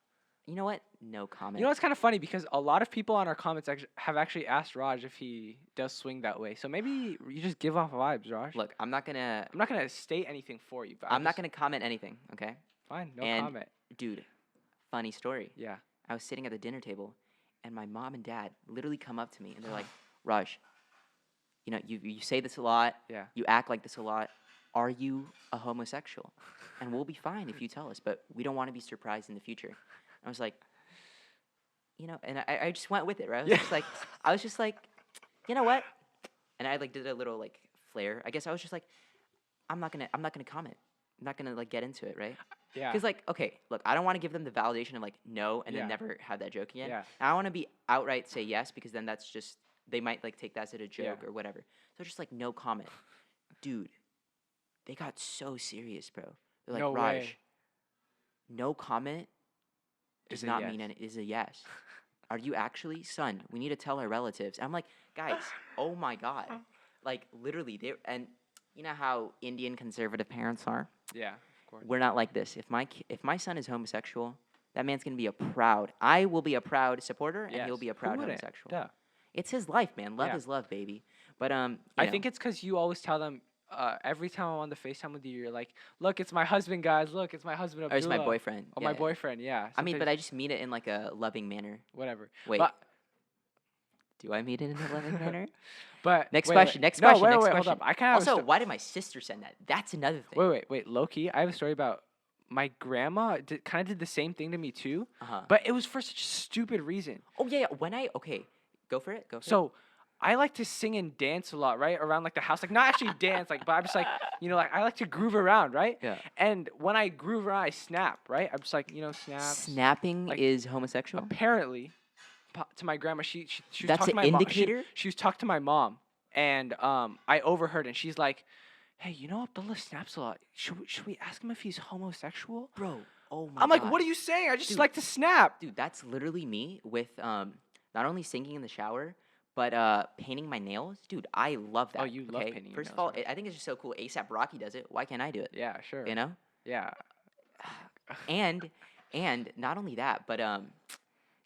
You know what? No comment. You know, it's kind of funny because a lot of people on our comments have actually asked Raj if he does swing that way. So maybe you just give off vibes, Raj. Look, I'm not gonna. I'm not gonna state anything for you, but I'm not gonna comment anything. Okay, Fine, no and- comment. dude. Funny story. Yeah. I was sitting at the dinner table, and my mom and dad literally come up to me and they're like, "Raj, you know, you say this a lot. Yeah. You act like this a lot. Are you a homosexual? And we'll be fine if you tell us, but we don't want to be surprised in the future." I was like, you know, and I just went with it, right? I was just like, you know what? And I like did a little like flare. I guess I was just like, I'm not gonna comment. I'm not gonna like get into it, right? Yeah. Because like, okay, look, I don't want to give them the validation of like no, and Yeah. then never have that joke again. Yeah. And I want to be outright say yes because then that's just they might like take that as a joke Yeah. or whatever. So just like no comment, dude. They got so serious, bro. They're like, No Raj, way. no comment does Is a not yes. mean it is a yes. Are you actually, son? We need to tell our relatives. I'm like, guys, oh my god, like literally, they and you know how Indian conservative parents are. Yeah. Of course. We're not like this. If my son is homosexual, that man's gonna be a proud. I will be a proud supporter, and he'll Yes. be a Who proud wouldn't? homosexual. Duh. It's his life, man. Love Yeah. is love, baby. But I think it's because you always tell them every time I'm on the FaceTime with you, you're like, "Look, it's my husband, guys. Look, it's my husband or it's my Abdullah." boyfriend. Oh, Yeah, my yeah. boyfriend. Yeah. I mean, but Sometimes- I just mean it in like a loving manner. whatever. Wait. But Do I meet in a loving manner? But Next wait, question. wait. Next No, question. wait, Next wait, question. hold up. I kind of Also, why did my sister send that? That's another thing. wait. Low key, I have a story about my grandma. Kind of did the same thing to me too, Uh-huh. but it was for such a stupid reason. Oh yeah. Okay, go for it. Go for it. So I like to sing and dance a lot, right? Around like the house. Like not actually dance, like, but I'm just like, like I like to groove around, right? Yeah. And when I groove around, I snap, right? I'm just like, snaps. Snapping like, is homosexual. Apparently, to my grandma, she was That's talking to an my mom. indicator? She was talking to my mom, and I overheard, and she's like, "Hey, Abdullah snaps a lot. Should we ask him if he's homosexual?" Bro, oh my I'm like, God. "What are you saying? I just Dude. like to snap." Dude, that's literally me with not only singing in the shower, but painting my nails. Dude, I love that. Oh, you love okay? painting your First of nails, all, right? I think it's just so cool. ASAP Rocky does it. Why can't I do it? Yeah, sure. You know? Yeah. And not only that, but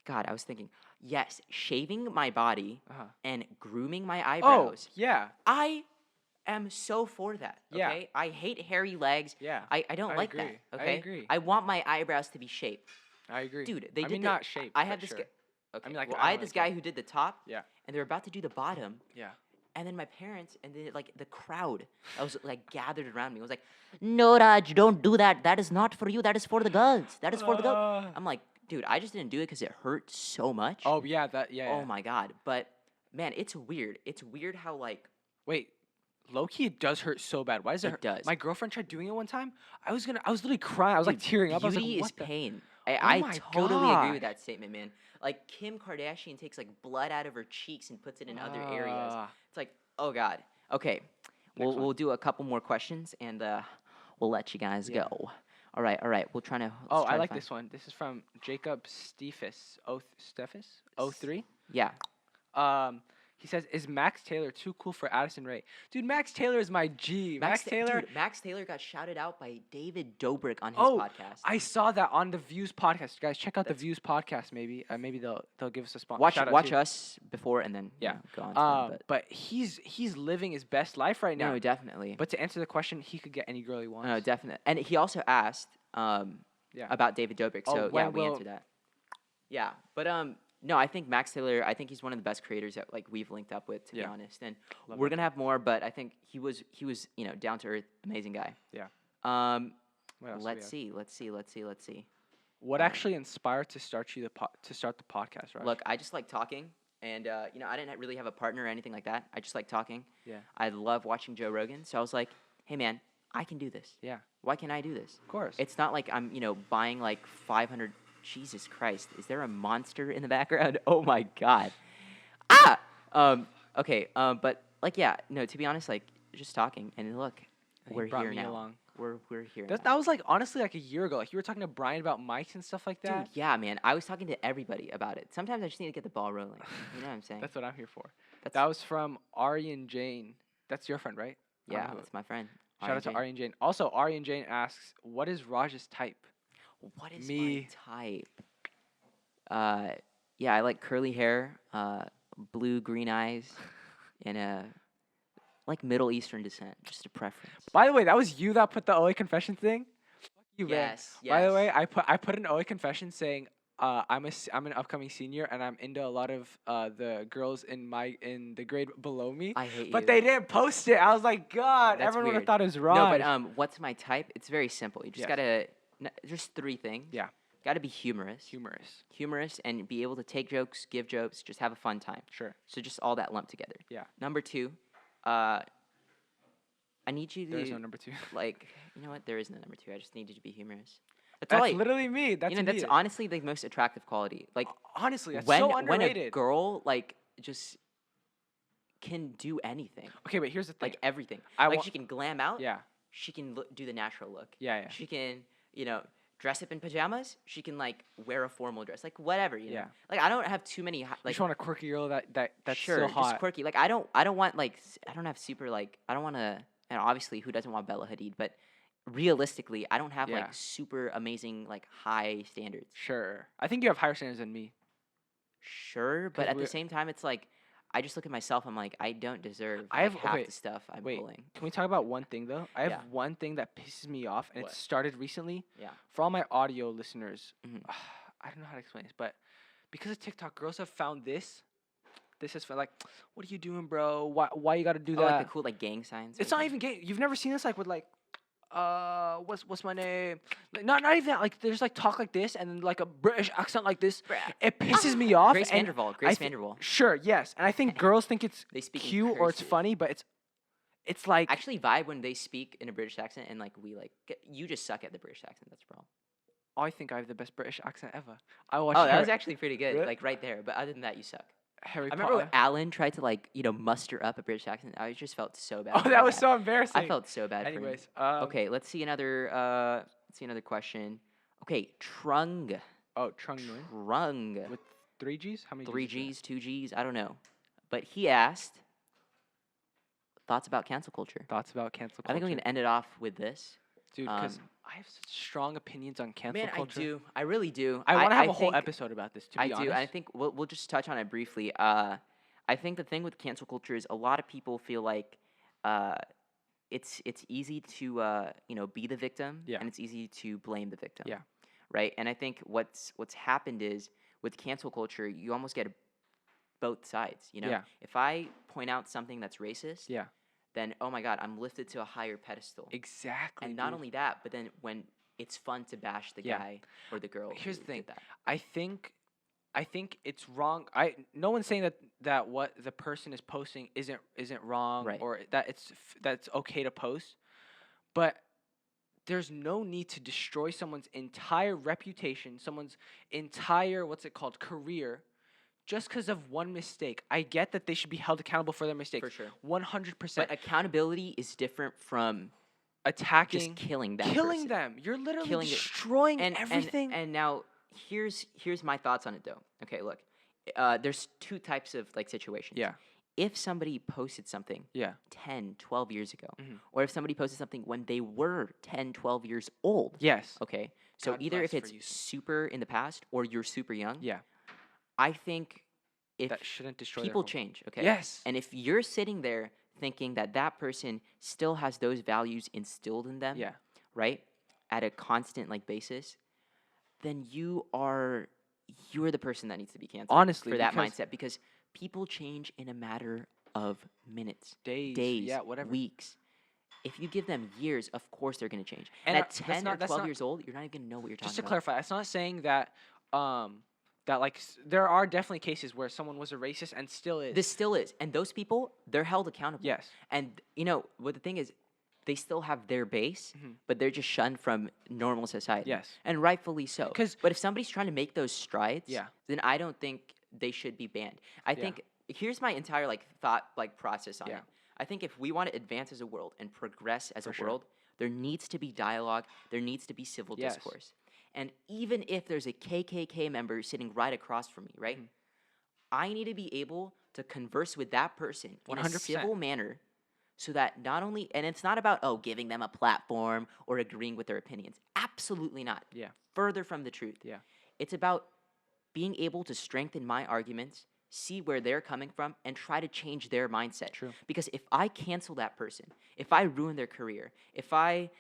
God, I was thinking, yes, shaving my body Uh-huh. and grooming my Oh, eyebrows. yeah. I am so for that. Yeah. Okay? I hate hairy legs. Yeah. I don't I like agree. that. I Okay? agree. I want my eyebrows to be shaped. I agree. Dude, they I did mean, the- not shaped. I but had this sure. guy. Okay. mean, like, well, I I had don't this like guy who did the top. Yeah. And they were about to do the bottom. Yeah. And then my parents and then like the crowd that was like gathered around me was like, "No, Raj, don't do that. That is not for you. That is for the girls. That is for the girls." I'm like, dude, I just didn't do it because it hurt so much. Oh yeah, yeah. Oh my God. But man, it's weird. It's weird how like Wait, low key, it does hurt so bad. Why does it It hurt? does. My girlfriend tried doing it one time. I was literally crying. I was like dude, tearing up. I was like, beauty what is the? pain. Oh I my totally agree with gosh. that statement, man. Like Kim Kardashian takes like blood out of her cheeks and puts it in other areas. Ah. It's like, oh God. Okay, Next one. we'll do a couple more questions and we'll let you guys Yeah. go. All right. We'll try to. Oh, let's try I to like find- this one. This is from Jacob Stephus. Stephus? 03? Yeah. He says, "Is Max Taylor too cool for Addison Rae?" Dude, Max Taylor is my G. Max Taylor. Dude, Max Taylor got shouted out by David Dobrik on his Oh, podcast. I saw that on the Views podcast. Guys, check out That's- the Views podcast. Maybe they'll give us a sponsor. watch us before and then Yeah. go on. To them, But he's living his best life right now. no, definitely. But to answer the question, he could get any girl he wants. No, definitely. And he also asked Yeah. about David Dobrik. Oh, So yeah, when we will- answered that. Yeah, but no, I think Max Taylor. I think he's one of the best creators that like we've linked up with, to be Yeah. honest. And Love we're that gonna have more, but I think he was down to earth, amazing guy. Yeah. What else do we Let's have? see. What actually inspired to start the podcast, right? Look, I just like talking, and I didn't really have a partner or anything like that. I just like talking. Yeah. I love watching Joe Rogan, so I was like, hey man, I can do this. Yeah. Why can't I do this? Of course. It's not like I'm, buying like 500. Jesus Christ, is there a monster in the background? Oh my God. Ah. Okay. But like, yeah. No. To be honest, like, just talking, and look, And he we're brought here me now. along. We're here. That now. was like honestly like a year ago. Like you were talking to Brian about mics and stuff like that. Dude, yeah, man. I was talking to everybody about it. Sometimes I just need to get the ball rolling. You know what I'm saying? That's what I'm here for. That's- That was from Ari and Jane. That's your friend, right? I don't yeah, know who- that's my friend. Shout out to Ari and Jane. Also, Ari and Jane asks, "What is Raj's type?" What is Me. my type? Yeah, I like curly hair, blue green eyes, and like Middle Eastern descent. Just a preference. By the way, that was you that put the OA confession thing. Fuck you, man. Yes. By the way, I put an OA confession saying I'm an upcoming senior and I'm into a lot of the girls in the grade below me. I hate But you. they didn't post it. I was like, God, That's everyone would have weird. thought it was Raj. No, but what's my type? It's very simple. You just Yes. gotta just three things. Yeah. Gotta be humorous. Humorous. And be able to take jokes, give jokes, just have a fun time. Sure. So just all that lumped together. Yeah. Number two, I need you to There's no number 2. like, you know what? There is no number two. I just need you to be humorous. That's, That's all. literally me. That's That's me. honestly the most attractive quality. Like Honestly, that's when so when a underrated. girl like just can do anything, Okay, but here's the thing. like everything. I Like wa- she can glam out. Yeah. She can do the natural look. Yeah. She can, dress up in pajamas. She can like wear a formal dress, like whatever. Yeah. Like I don't have too many. You Like just want a quirky girl that's sure, still hot. just quirky. Like I don't want like I don't have super like I don't want to. And obviously, who doesn't want Bella Hadid? But realistically, I don't have Yeah. like super amazing like high standards. Sure. I think you have higher standards than me. Sure, but 'Cause at the we're- same time, it's like I just look at myself. I'm like I don't deserve I have- like, half okay, the stuff I'm wait. pulling. Can we talk about one thing though? I have Yeah. one thing that pisses me off, and What? it started recently. Yeah. For all my audio listeners, Mhm. I don't know how to explain this, but because of TikTok, girls have found this this is for like, what are you doing, bro? Why you gotta do Oh, like that? the cool like gang signs. It's like not that. even gay. You've never seen this like with like, what's my name? Like, not even that. Like there's like talk like this and then like a British accent like this. Bruh. It pisses me off. Grace and Vanderwall. I Grace thi- Vanderwall. Sure, yes, and I think girls think it's They speak in cute or it's cursive. funny, but it's like I actually vibe when they speak in a British accent and like we like you just suck at the British accent. That's the problem. I think I have the best British accent ever. I watched Oh, that Harry, was actually pretty good. Really? Like right there. But other than that, you suck. Harry I remember when Potter. Alan tried to like muster up a British accent. I just felt so bad. Oh, for that him. was so embarrassing. I felt so bad. Anyways, For him. Okay, let's see another. Let's see another question. Okay, Trung. Oh, Trung Nguyen Trung. with 3 Gs. How many? Three Gs? is G's, 2 G's. I don't know, but he asked thoughts about cancel culture. that? Thoughts about cancel culture? I think I'm gonna end it off with this. Dude, because um, I have such strong opinions on cancel Man, culture. I do. I really do. I want to have a whole think- episode about this. To be I honest, do. And I think we'll just touch on it briefly. I think the thing with cancel culture is a lot of people feel like it's easy to be the victim, Yeah. and it's easy to blame the victim. Yeah. Right. And I think what's happened is with cancel culture, you almost get both sides. Yeah. If I point out something that's racist, Yeah. then oh my God, I'm lifted to a higher pedestal. Exactly. And not dude. only that, but then when it's fun to bash the Yeah. guy or the girl. Here's who the thing. did that. I think it's wrong. No one's saying that what the person is posting isn't wrong Right. or that that's okay to post, but there's no need to destroy someone's entire reputation, someone's entire career, just because of one mistake. I get that they should be held accountable for their mistakes. For sure. 100%. But accountability is different from Attacking, just killing that killing person. them. You're literally Killing it. destroying And everything. And now here's my thoughts on it though. Okay, look, there's two types of like situations. Yeah. If somebody posted something Yeah. 10, 12 years ago, Mhm. or if somebody posted something when they were 10, 12 years old. Yes. Okay, so God either bless if for it's you. super in the past or you're super young, Yeah. I think if That shouldn't destroy people their whole- change, okay? Yes. And if you're sitting there thinking that person still has those values instilled in them, Yeah. right, at a constant like basis, then you're the person that needs to be canceled. Honestly, for that because- mindset, because people change in a matter of minutes, Days. Yeah, whatever. weeks. If you give them years, of course they're going to change. And And at that's 10 not- or that's 12 not- years old, you're not even going to know what you're talking Just to about. clarify, it's not saying that that like there are definitely cases where someone was a racist and still is. This still is. And those people, they're held accountable. Yes. And, what the thing is, they still have their base, Mhm. but they're just shunned from normal society. Yes. And rightfully so. 'Cause- But if somebody's trying to make those strides, Yeah. then I don't think they should be banned. I think, here's my entire, thought, process on Yeah. it. I think if we want to advance as a world and progress as For a sure. world, there needs to be dialogue, there needs to be civil Yes. discourse. And even if there's a KKK member sitting right across from me, right? Mhm. I need to be able to converse with that person in a 100%. civil manner so that not only, and it's not about, giving them a platform or agreeing with their opinions. Absolutely not. Yeah. Further from the truth. Yeah. It's about being able to strengthen my arguments, see where they're coming from, and try to change their mindset. True. Because if I cancel that person, if I ruin their career, if I,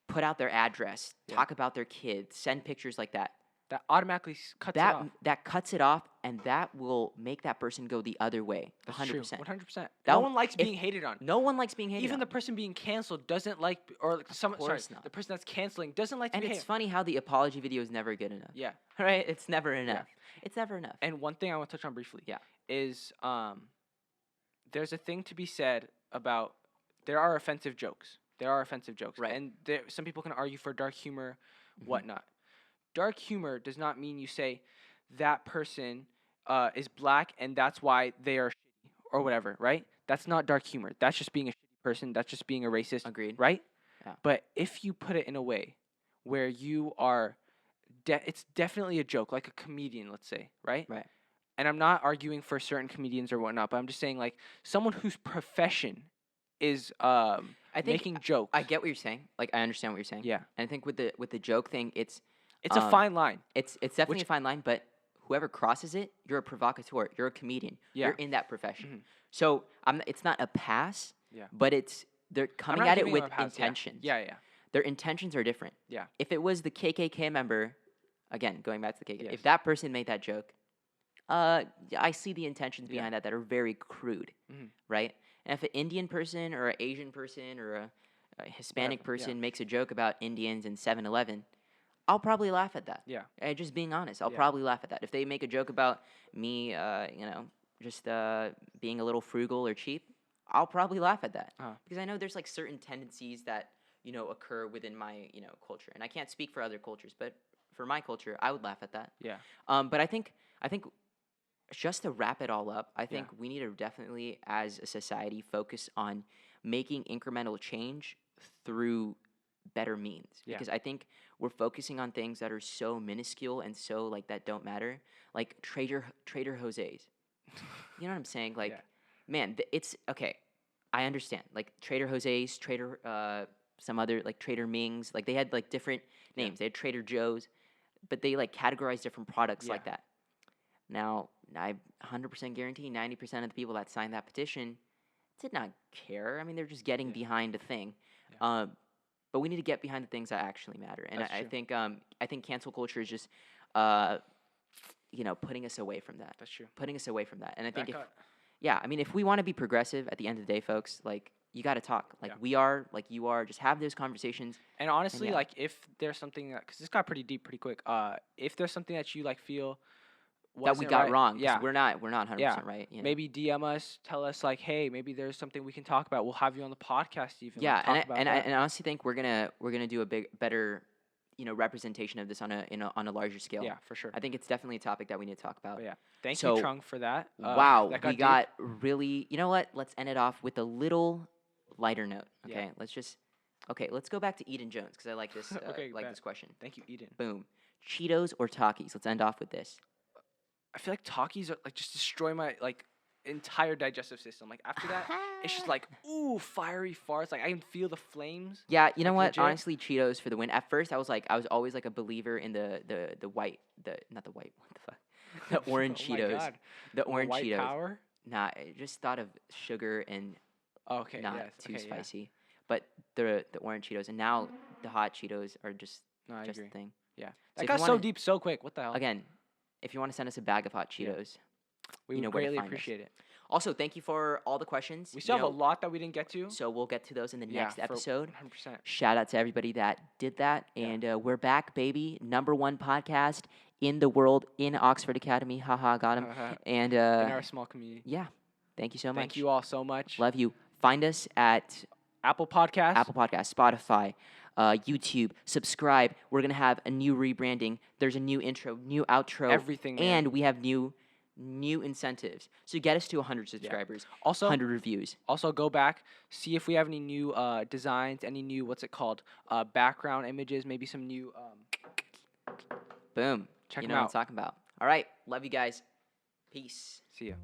put out their address, Yeah. talk about their kids, send pictures like that, That automatically cuts it that off. that cuts it off, and that will make that person go the other way. That's 100%. 100%. That No one- one likes if- being hated on. No one likes being hated. Even on. the person being canceled doesn't like, or sorry, course not. the person that's canceling doesn't like to And be it's hated. funny how the apology video is never good enough. Yeah. Right? It's never enough. It's never enough. And one thing I want to touch on briefly, Yeah. is there's a thing to be said about there are offensive jokes. There are offensive jokes, Right. and some people can argue for dark humor, Mhm. whatnot. Dark humor does not mean you say that person is black and that's why they are shitty or whatever, right? That's not dark humor. That's just being a shitty person. That's just being a racist, Agreed. right? Yeah. But if you put it in a way where you are, it's definitely a joke, like a comedian, let's say, right? Right. And I'm not arguing for certain comedians or whatnot, but I'm just saying like someone whose profession is I think making jokes. I get what you're saying. Like I understand what you're saying. Yeah. And I think with the joke thing, it's It's a fine line. It's definitely Which- a fine line, but whoever crosses it, you're a provocateur. You're a comedian. Yeah. You're in that profession. Mhm. So it's not a pass. Yeah. But they're I'm coming not at it giving with them a pass, intentions. Yeah. Their intentions are different. Yeah. If it was the KKK member, again, going back to the KKK, Yes. if that person made that joke, I see the intentions Yeah. behind that are very crude, Mhm. right? And if an Indian person or an Asian person or a Hispanic Whatever, yeah. person makes a joke about Indians in 7-Eleven, I'll probably laugh at that. Yeah. Just being honest, I'll Yeah. probably laugh at that. If they make a joke about me, just being a little frugal or cheap, I'll probably laugh at that Uh-huh. because I know there's like certain tendencies that occur within my culture, and I can't speak for other cultures, but for my culture, I would laugh at that. Yeah. But I think just to wrap it all up, I Yeah. think we need to definitely, as a society, focus on making incremental change through better means. Yeah. Because I think we're focusing on things that are so minuscule and so like that don't matter, like Trader Jose's. You know what I'm saying? Like, Yeah. man, it's okay. I understand. Like Trader Jose's, some other like Trader Ming's, like they had like different Yeah. names. They had Trader Joe's, but they like categorized different products like Yeah. that. Now, I 100% guarantee 90% of the people that signed that petition did not care. I mean, they're just getting Yeah. behind a thing. Yeah. But we need to get behind the things that actually matter. And That's I true. think cancel culture is just putting us away from that. That's true. Putting us away from that. And I think That got- if we want to be progressive at the end of the day, folks, like you got to talk. Like Yeah. we are, like you are, just have those conversations. And honestly, yeah. like if there's something because this got pretty deep pretty quick. If there's something that you like feel That we wasn't got right, wrong. 'Cause yeah, we're not 100% yeah, right. maybe DM us, tell us like, hey, maybe there's something we can talk about. We'll have you on the podcast even. Yeah, like, talk about and that. I honestly think we're gonna do a better, representation of this on a larger scale. Yeah, for sure. I think it's definitely a topic that we need to talk about. But yeah, thank So, you, Trung, for that. Wow, that we deep. got really. You know what? Let's end it off with a little lighter note. Yeah. Okay. Let's go back to Eden Jones because I like this. Okay, bet. This question. Thank you, Eden. Boom. Cheetos or Takis? Let's end off with this. I feel like Takis are like just destroy my like entire digestive system. Like after that, it's just like ooh, fiery farts. Like I can feel the flames. Yeah, you know Like, what? legit. Honestly, Cheetos for the win. At first, I was always like a believer in the white, not the white. What the fuck? The orange Oh my Cheetos. God. The orange White Cheetos. power. Nah, I just thought of sugar and Okay. not yes. too okay, yeah. spicy. But the orange Cheetos, and now the hot Cheetos are just No, I just agree. a thing. Yeah. So That if got you so wanna- deep so quick. What the hell? Again, if you want to send us a bag of hot Yeah. Cheetos, we you would know where to greatly find us. appreciate it. Also, thank you for all the questions. We still have a lot that we didn't get to. So we'll get to those in the next episode. 100%. Shout out to everybody that did that. Yeah. And we're back, baby. #1 podcast in the world in Oxford Academy. Haha, got him. And In our small community. yeah, thank you so much. Thank you all so much. Love you. Find us at Apple Podcasts. Apple Podcasts, Spotify, YouTube. Subscribe. We're going to have a new rebranding. There's a new intro, new outro. Everything, man. And we have new incentives. So get us to 100 subscribers, Also, 100 reviews. Also, go back, see if we have any new designs, any new background images, maybe some new. Boom. Check you them know what out. I'm talking about. All right. Love you guys. Peace. See ya.